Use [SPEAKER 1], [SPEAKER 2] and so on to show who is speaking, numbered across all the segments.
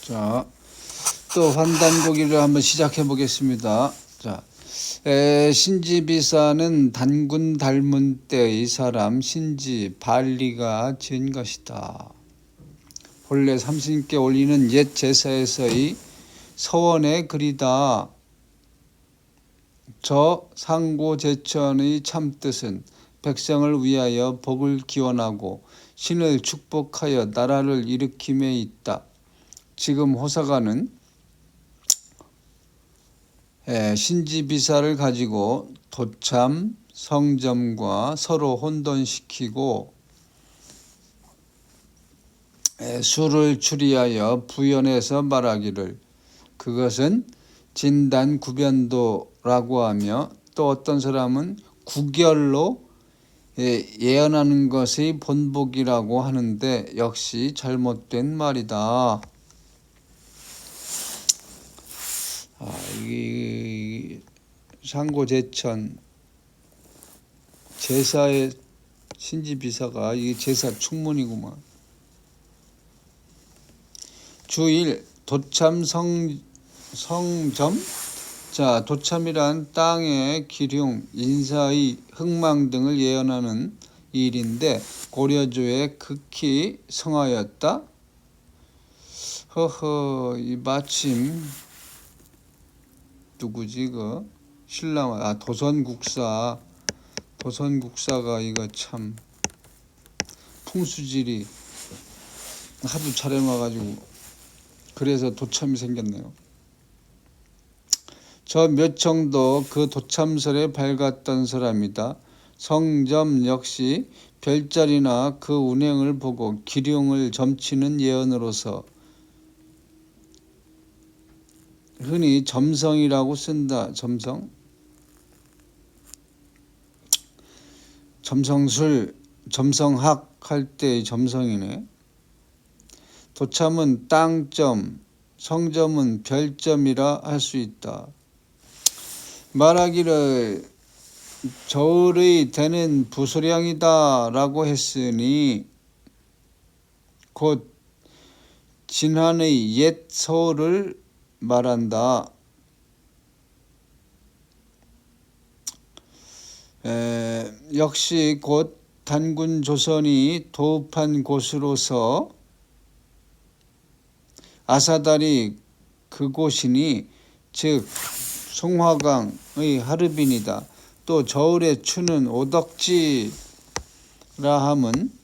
[SPEAKER 1] 자, 또 환단고기를 한번 시작해 보겠습니다. 자, 신지비사는 단군 닮은 때의 사람 신지 발리가 지은 것이다. 본래 삼신께 올리는 옛 제사에서의 서원의 글이다. 저 상고제천의 참뜻은 백성을 위하여 복을 기원하고 신을 축복하여 나라를 일으킴에 있다. 지금 호사가는 신지비사를 가지고 도참, 성점과 서로 혼돈시키고 수를 추리하여 부연해서 말하기를 그것은 진단구변도라고 하며, 또 어떤 사람은 구결로 예언하는 것의 본복이라고 하는데 역시 잘못된 말이다. 이 상고제천 제사의 신지비사가 이 제사 충문이구만. 주1 도참 성점. 자, 도참이란 땅의 기륭, 인사의 흥망 등을 예언하는 일인데 고려조에 극히 성하였다. 이 마침 누구지 그 신랑 도선국사가 이거 참 풍수지리 하도 촬영와가지고 그래서 도참이 생겼네요. 저 묘청도 그 도참설에 밝았던 사람이다. 성점 역시 별자리나 그 운행을 보고 기륭을 점치는 예언으로서 흔히 점성이라고 쓴다. 점성술, 점성학 할 때의 점성이네. 도참은 땅점, 성점은 별점이라 할 수 있다. 말하기를 저울의 대는 부소량이다 라고 했으니 곧 진한의 옛 서울을 말한다. 역시 곧 단군 조선이 도읍한 곳으로서 아사달이 그곳이니 즉 송화강의 하르빈이다. 또 저울의 추는 오덕지라 함은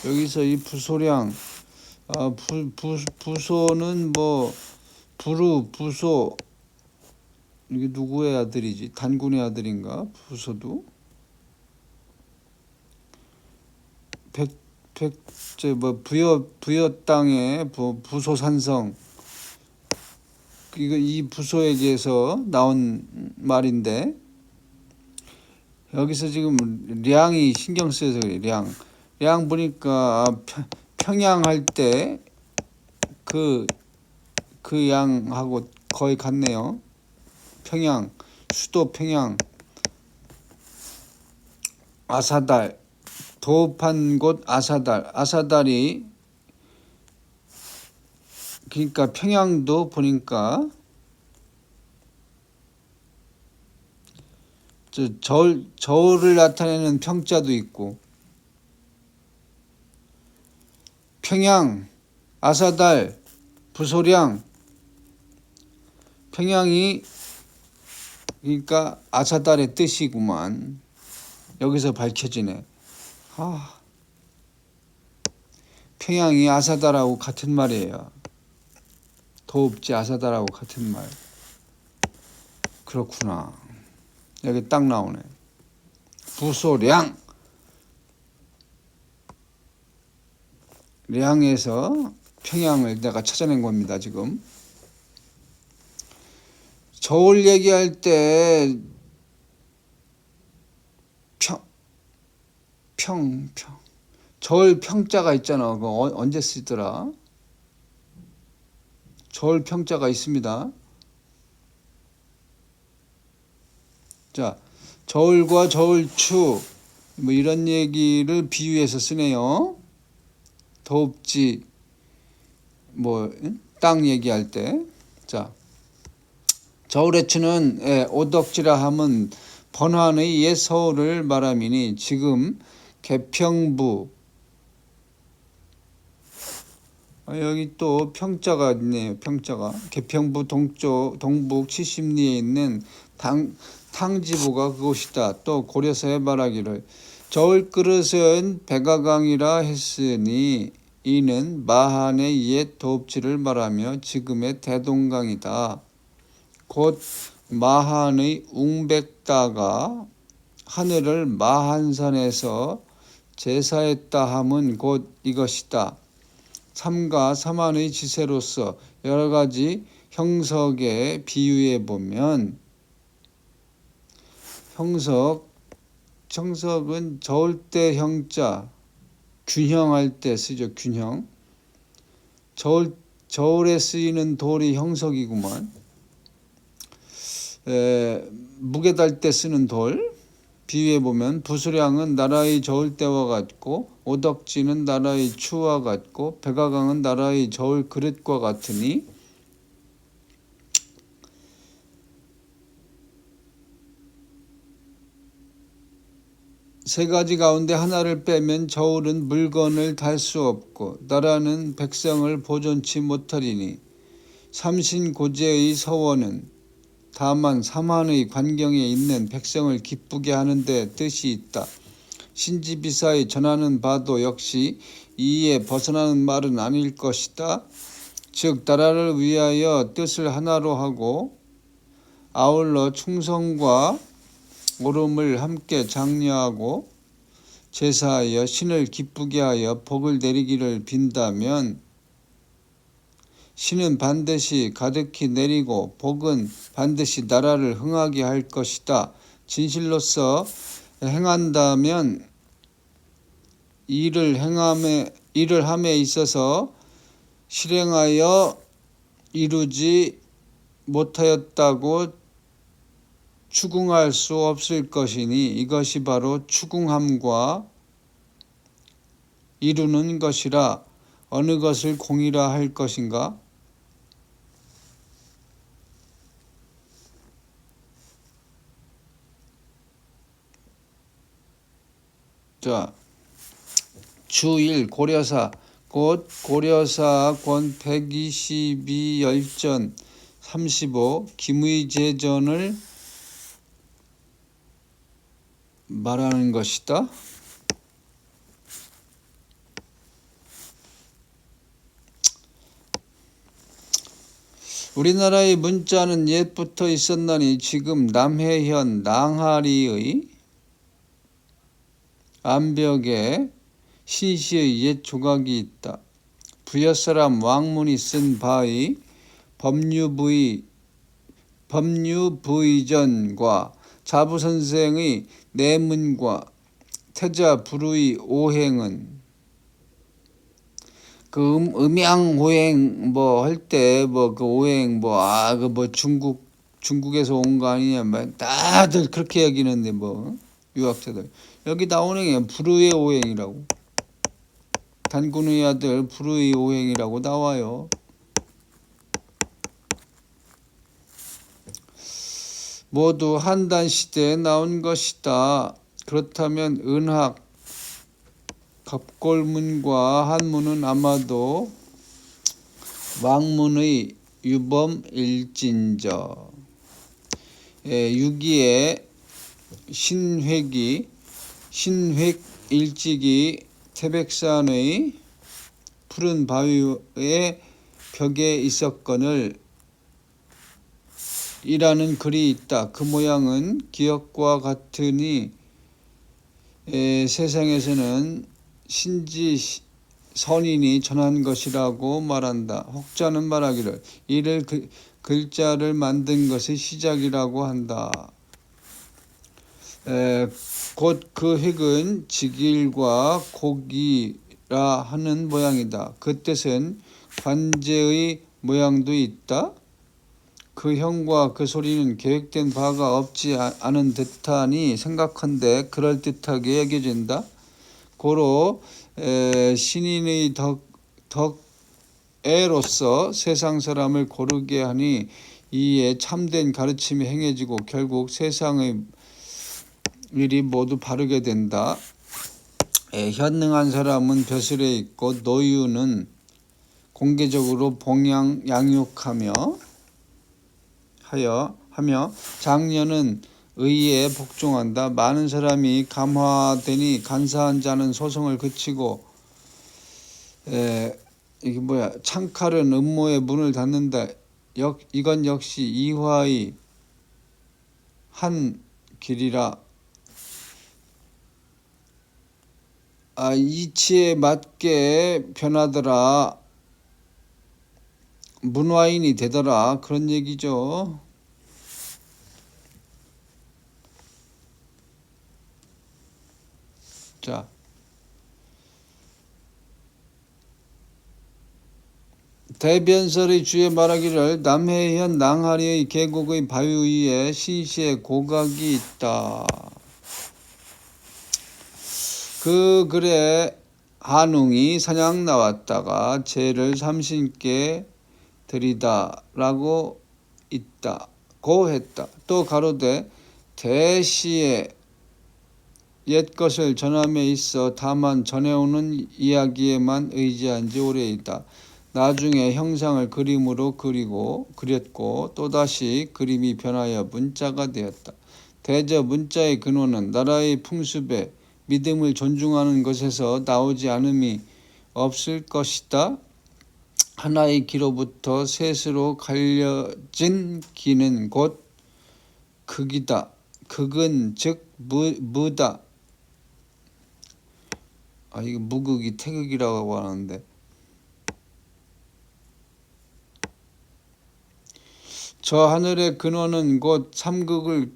[SPEAKER 1] 여기서 이 부소량 부소는 뭐 부소 이게 누구의 아들이지? 단군의 아들인가? 부소도 부여 땅의 부소산성, 이 부소에게서 나온 말인데 여기서 지금 량이 신경 쓰여서 그래. 량 보니까 평양할 때 그 양하고 거의 같네요. 평양, 수도 평양, 아사달, 도읍한 곳 아사달이 그러니까 평양도 보니까 저울을 나타내는 평자도 있고 평양, 아사달, 부소량, 평양이 그러니까 아사달의 뜻이구만. 여기서 밝혀지네. 평양이 아사달하고 같은 말이에요. 도읍지 아사달하고 같은 말. 그렇구나. 여기 딱 나오네. 부소량. 량에서 평양을 내가 찾아낸 겁니다. 지금 저울 얘기할 때 저울 평자가 있잖아. 그거 언제 쓰더라? 저울 평자가 있습니다. 자, 저울과 저울추 뭐 이런 얘기를 비유해서 쓰네요. 더웁지 땅 얘기할 때. 자, 저울의 추는 오덕지라 함은 번화의 옛 서울을 말함이니 지금 개평부 여기 또 평자가 있네요. 평자가 개평부 동북 70리에 있는 탕지부가 그곳이다. 또 고려사에 말하기를 저울 그릇은 백아강이라 했으니 이는 마한의 옛 도읍지를 말하며 지금의 대동강이다. 곧 마한의 웅백다가 하늘을 마한산에서 제사했다 함은 곧 이것이다. 삼가 삼한의 지세로서 여러 가지 형석에 비유해 보면 형석은 저울 때 형자 균형할 때 쓰죠. 균형. 저울에 쓰이는 돌이 형석이구만. 무게 달 때 쓰는 돌. 비유해 보면 부수량은 나라의 저울 때와 같고 오덕지는 나라의 추와 같고 백아강은 나라의 저울 그릇과 같으니 세 가지 가운데 하나를 빼면 저울은 물건을 달 수 없고 나라는 백성을 보존치 못하리니 삼신고제의 서원은 다만 삼한의 관경에 있는 백성을 기쁘게 하는 데 뜻이 있다. 신지비사의 전하는 바도 역시 이에 벗어나는 말은 아닐 것이다. 즉 나라를 위하여 뜻을 하나로 하고 아울러 충성과 옳음을 함께 장려하고 제사하여 신을 기쁘게 하여 복을 내리기를 빈다면 신은 반드시 가득히 내리고 복은 반드시 나라를 흥하게 할 것이다. 진실로서 행한다면 일을 함에 있어서 실행하여 이루지 못하였다고 추궁할 수 없을 것이니 이것이 바로 추궁함과 이루는 것이라. 어느 것을 공이라 할 것인가? 자, 주1 고려사 곧 고려사 권 122 열전 35 김의제전을 말하는 것이다. 우리나라의 문자는 옛부터 있었나니 지금 남해현 낭하리의 암벽에 신시의 옛 조각이 있다. 부여사람 왕문이 쓴 바의 법유부의전과 자부선생의 내문과 태자 불의 오행은 그 음양오행 할 때 그 오행 중국에서 온 거 아니냐 다들 그렇게 여기는데 유학자들 여기 나오는 게 불의 오행이라고 단군의 아들 불의 오행이라고 나와요. 모두 한단 시대에 나온 것이다. 그렇다면 은학 갑골문과 한문은 아마도 왕문의 유범일진저 유기의 신획일직이 태백산의 푸른 바위의 벽에 있었거늘 이라는 글이 있다. 그 모양은 기억과 같으니 세상에서는 신지 선인이 전한 것이라고 말한다. 혹자는 말하기를 이를 글자를 만든 것이 시작이라고 한다. 곧 그 획은 직일과 고기라 하는 모양이다. 그 뜻은 관제의 모양도 있다. 그 형과 그 소리는 계획된 바가 없지 않은 듯하니 생각한데 그럴듯하게 여겨진다. 고로 신인의 덕애로서 세상 사람을 고르게 하니 이에 참된 가르침이 행해지고 결국 세상의 일이 모두 바르게 된다. 현능한 사람은 벼슬에 있고 노유는 공개적으로 봉양 양육하며 장녀는 의에 복종한다. 많은 사람이 감화되니 간사한 자는 소송을 그치고 창칼은 음모의 문을 닫는다. 이건 역시 이화의 한 길이라. 이치에 맞게 변하더라. 문화인이 되더라. 그런 얘기죠. 자, 대변설의 주에 말하기를 남해현 낭하리의 계곡의 바위 위에 신시의 고각이 있다. 그 글에 한웅이 사냥 나왔다가 죄를 삼신께 드리다 라고 있다고 했다. 또 가로되 대시의 옛것을 전함에 있어 다만 전해오는 이야기에만 의지한 지 오래이다. 나중에 형상을 그림으로 그렸고 또다시 그림이 변하여 문자가 되었다. 대저 문자의 근원은 나라의 풍습에 믿음을 존중하는 것에서 나오지 않음이 없을 것이다. 하나의 기로부터 셋으로 갈려진 기는 곧 극이다. 극은 즉 무다. 이거 무극이 태극이라고 하는데 저 하늘의 근원은 곧 삼극을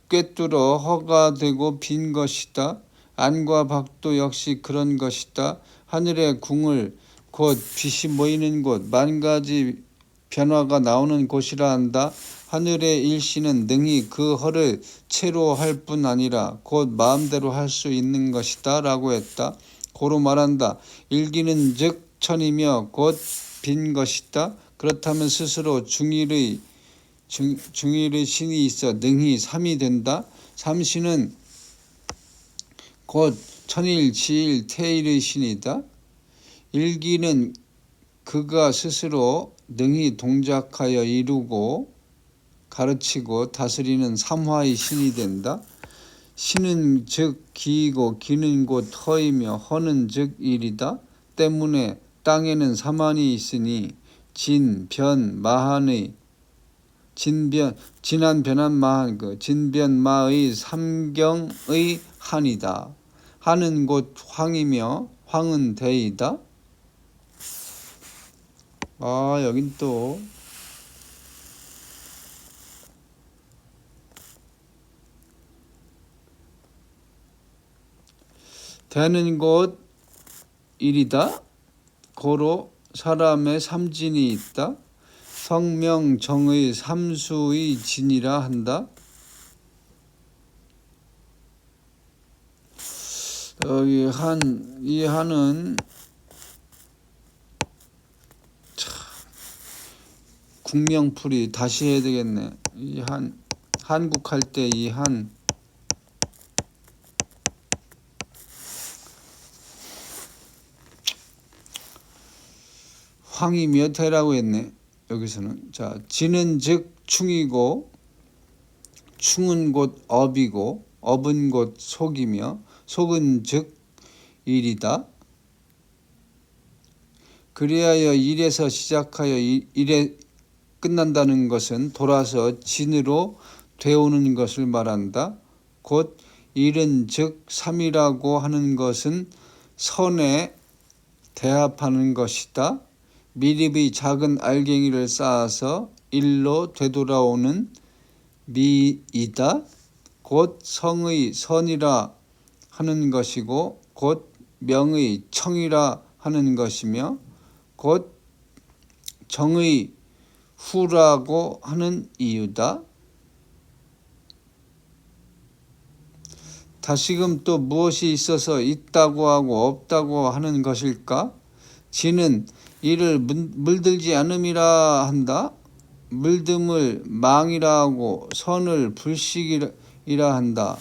[SPEAKER 1] 꿰뚫어 허가 되고 빈 것이다. 안과 밖도 역시 그런 것이다. 하늘의 궁을 곧 빛이 모이는 곳, 만가지 변화가 나오는 곳이라 한다. 하늘의 일시는 능히 그 허를 채로 할 뿐 아니라 곧 마음대로 할 수 있는 것이다 라고 했다. 고로 말한다. 일기는 즉 천이며 곧 빈 것이다. 그렇다면 스스로 중일의 신이 있어 능히 삼이 된다. 삼신은 곧 천일, 지일, 태일의 신이다. 일기는 그가 스스로 능히 동작하여 이루고 가르치고 다스리는 삼화의 신이 된다. 신은 즉 기이고 기는 곧 허이며 허는 즉 일이다. 때문에 땅에는 사만이 있으니 진, 변, 마한의 진한 변한 마한 진변마의 삼경의 한이다. 한은 곧 황이며 황은 대이다. 여긴 또 대는 곧 일이다. 고로 사람의 삼진이 있다. 성명정의 삼수의 진이라 한다. 이 한은 국명풀이 다시 해야 되겠네. 이 한국 할 때 이 한 황이며 대라고 했네. 여기서는 자 진은 즉 충이고 충은 곧 업이고 업은 곧 속이며 속은 즉 일이다. 그리하여 일에서 시작하여 일에 끝난다는 것은 돌아서 진으로 되오는 것을 말한다. 곧 일은 즉 삼이라고 하는 것은 선에 대합하는 것이다. 미립의 작은 알갱이를 쌓아서 일로 되돌아오는 미이다. 곧 성의 선이라 하는 것이고 곧 명의 청이라 하는 것이며 곧 정의 후라고 하는 이유다. 다시금 또 무엇이 있어서 있다고 하고 없다고 하는 것일까? 지는 이를 물들지 않음이라 한다. 물듦을 망이라 하고 선을 불식이라 한다.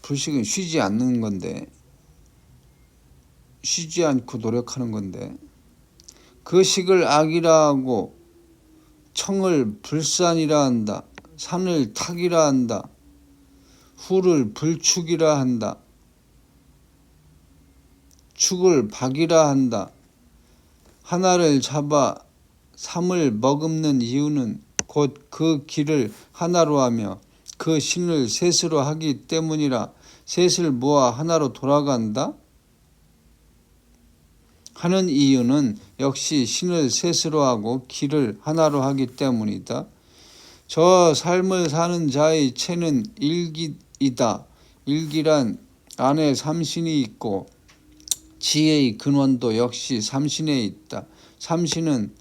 [SPEAKER 1] 불식은 쉬지 않는 건데, 쉬지 않고 노력하는 건데, 그 식을 악이라 하고 청을 불산이라 한다. 산을 탁이라 한다. 후를 불축이라 한다. 축을 박이라 한다. 하나를 잡아 삼을 머금는 이유는 곧 그 길을 하나로 하며 그 신을 셋으로 하기 때문이라. 셋을 모아 하나로 돌아간다 하는 이유는 역시 신을 셋으로 하고 길을 하나로 하기 때문이다. 저 삶을 사는 자의 체는 일기이다. 일기란 안에 삼신이 있고 지혜의 근원도 역시 삼신에 있다. 삼신은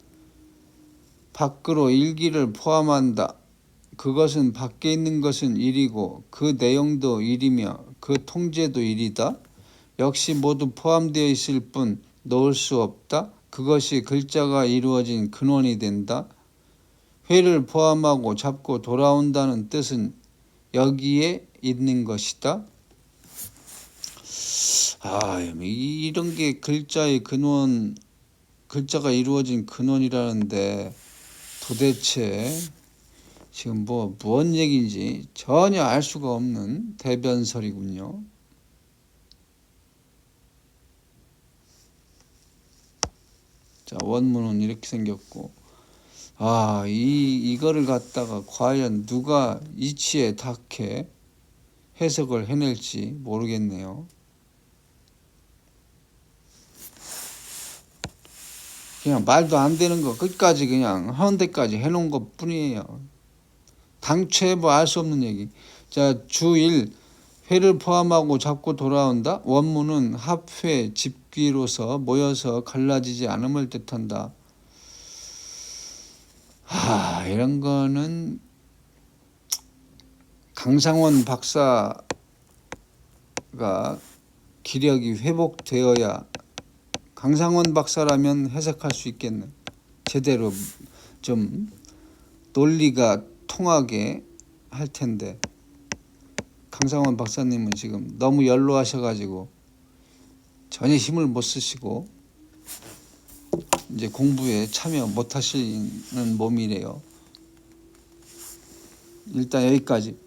[SPEAKER 1] 밖으로 일기를 포함한다. 그것은 밖에 있는 것은 일이고 그 내용도 일이며 그 통제도 일이다. 역시 모두 포함되어 있을 뿐 놓을 수 없다. 그것이 글자가 이루어진 근원이 된다. 회를 포함하고 잡고 돌아온다는 뜻은 여기에 있는 것이다. 이런 게 글자의 근원, 글자가 이루어진 근원이라는데 도대체 지금 무슨 얘기인지 전혀 알 수가 없는 대변설이군요. 자, 원문은 이렇게 생겼고, 이거를 갖다가 과연 누가 이치에 닿게 해석을 해낼지 모르겠네요. 그냥 말도 안 되는 거 끝까지 그냥 하는 데까지 해놓은 것 뿐이에요. 당최 알 수 없는 얘기. 자, 주1 회를 포함하고 잡고 돌아온다. 원문은 합회 집귀로서 모여서 갈라지지 않음을 뜻한다. 이런 거는 강상원 박사가 기력이 회복되어야 강상원 박사라면 해석할 수 있겠네. 제대로 좀 논리가 통하게 할 텐데 강상원 박사님은 지금 너무 연로하셔가지고 전혀 힘을 못 쓰시고 이제 공부에 참여 못 하시는 몸이래요. 일단 여기까지.